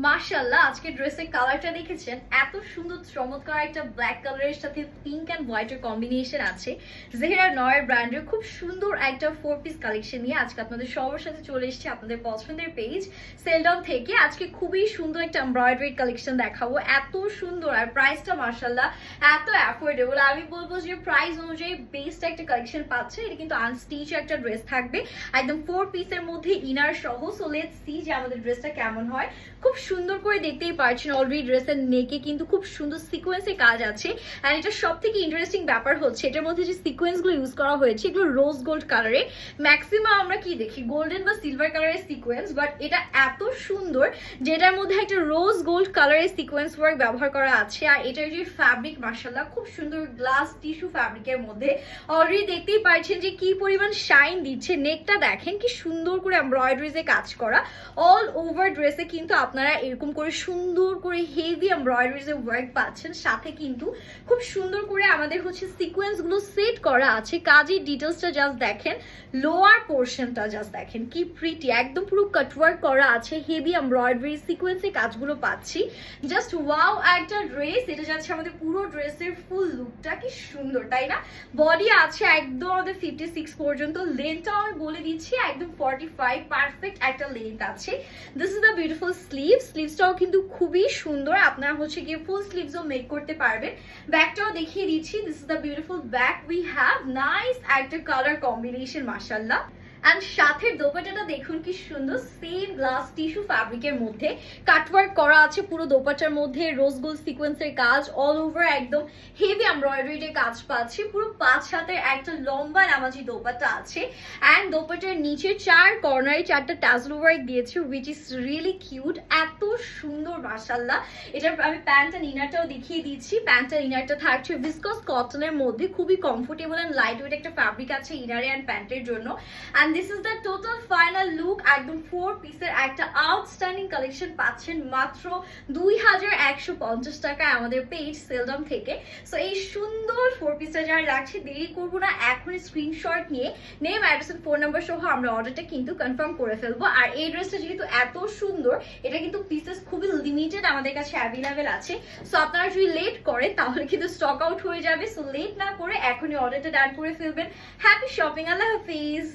মাশাআল্লাহ, আজকে ড্রেসের কালারটা দেখেছেন, এত সুন্দর চমৎকার একটা ব্ল্যাক কালারের সাথে পিঙ্ক অ্যান্ড হোয়াইটের কম্বিনেশন আছে। জেহরা নয়ের ব্র্যান্ডের খুব সুন্দর একটা 4 পিস কালেকশন নিয়ে আজকে আপনাদের সবার সাথে চলে এসেছি আপনাদের পছন্দের পেজ সেলডাউন থেকে। আজকে খুবই সুন্দর একটা এমব্রয়ডারি কালেকশন দেখাবো, এত সুন্দর আর প্রাইসটা মাশাআল্লাহ এত অ্যাফোর্ডেবল। আমি বলবো যে প্রাইস অনুযায়ী বেস্ট একটা কালেকশন পাচ্ছে। এটা কিন্তু আনস্টিচ একটা ড্রেস থাকবে, একদম 4 পিসের মধ্যে ইনার সহ। সো লেটস সি যে আমাদের ড্রেসটা কেমন হয়। খুব সুন্দর করে দেখতেই পারছেন, অলরেডি ড্রেসের নেকে কিন্তু খুব সুন্দর সিকোয়েন্সের কাজ আছে। আর এটা সব থেকে ইন্টারেস্টিং ব্যাপার হচ্ছে এটার মধ্যে যে সিকোয়েন্সগুলো ইউজ করা হয়েছে এগুলো রোজ গোল্ড কালারে। ম্যাক্সিমাম আমরা কি দেখি গোল্ডেন বা সিলভার কালারের সিকোয়েন্স, বাট এটা এত সুন্দর যেটার মধ্যে একটা রোজ গোল্ড কালারের সিকোয়েন্স ওয়ার্ক ব্যবহার করা আছে। আর এটার যে ফ্যাব্রিক মাশাআল্লাহ খুব সুন্দর গ্লাস টিস্যু ফ্যাব্রিকের মধ্যে। অলরেডি দেখতেই পারছেন যে কি পরিমাণ শাইন দিচ্ছে। নেকটা দেখেন কি সুন্দর করে এমব্রয়ডারিজে কাজ করা। অল ওভার ড্রেসে কিন্তু আপনারা এরকম করে সুন্দর করে হেভি এমব্রয়ডারিজের ওয়ার্ক পাচ্ছেন। সাথে কিন্তু খুব সুন্দর করে আমাদের হচ্ছে সিকোয়েন্স গুলো সেট করা আছে। কাজের ডিটেলসটা জাস্ট দেখেন, লোয়ার পোর্শনটা জাস্ট দেখেন কি প্রিটি, একদম পুরো কাটওয়ার্ক করা আছে। হেভি এমব্রয়ডারি সিকোয়েন্সে কাজগুলো পাচ্ছি। জাস্ট ওয়াও একটা ড্রেস। এটা যাচ্ছে আমাদের পুরো ড্রেসের ফুল লুকটা, কি সুন্দর তাই না? বডি আছে একদম আমাদের 56 পর্যন্ত। লেন্থটাও আমি বলে দিচ্ছি একদম 45, পারফেক্ট একটা লেন্থ আছে। দিস ইজ দ্য বিউটিফুল স্লিভসটাও কিন্তু খুবই সুন্দর। আপনারা হচ্ছে গিয়ে ফুল স্লিভসও মেক করতে পারবেন। ব্যাকটাও দেখিয়ে দিচ্ছি। This is the beautiful back we have. Nice একটা কালার কম্বিনেশন মাশাআল্লাহ। অ্যান্ড সাথে দোপাট্টাটা দেখুন কি সুন্দর, সেম গ্লাস টিস্যু ফ্যাব্রিকের মধ্যে কাটওয়ার্ক করা আছে। পুরো দোপাট্টার মধ্যে রোজ গোল্ড সিকোয়েন্সের কাজ, অল ওভার একদম হেভি এমব্রয়ডারির কাজ পাচ্ছি। পুরো 5 হাতের একটা লম্বা নামাজি দোপাট্টা আছে। অ্যান্ড দোপাট্টার নিচে 4 কর্নারে 4টা ট্যাসেল ওয়ার্ক দিয়েছে, হুইচ ইজ রিয়েলি কিউট। এত সুন্দর মাশাআল্লাহ। এটার আমি প্যান্ট অ্যান্ড ইনারটাও দেখিয়ে দিচ্ছি। প্যান্ট অ্যান্ড ইনারটা থাকছে ভিসকস কটনের মধ্যে, খুবই কমফোর্টেবল অ্যান্ড লাইট ওয়েট একটা ফ্যাব্রিক আছে ইনারে অ্যান্ড প্যান্টের জন্য। And this is the total final look. একদম 4 পিসের একটা আউটস্ট্যান্ডিং কালেকশন পাচ্ছেন মাত্র 2150 টাকায় আমাদের পেজ সেলডাম থেকে। সো এই সুন্দর 4 পিসটা যারা রাখছে, দেরি করবো না, এখনই স্ক্রিনশট নিয়ে name, address and phone number সহ আমরা অর্ডারটা কিন্তু কনফার্ম করে ফেলবো। আর এই ড্রেসটা যেহেতু এত সুন্দর, এটা কিন্তু পিসেস খুবই লিমিটেড আমাদের কাছে অ্যাভেলেবেল আছে। সো আপনারা যদি লেট করেন তাহলে কিন্তু স্টক আউট হয়ে যাবে। সো লেট না করে এখনই অর্ডারটা ডান করে ফেলবেন। হ্যাপি শপিং, আল্লাহ হাফিজ।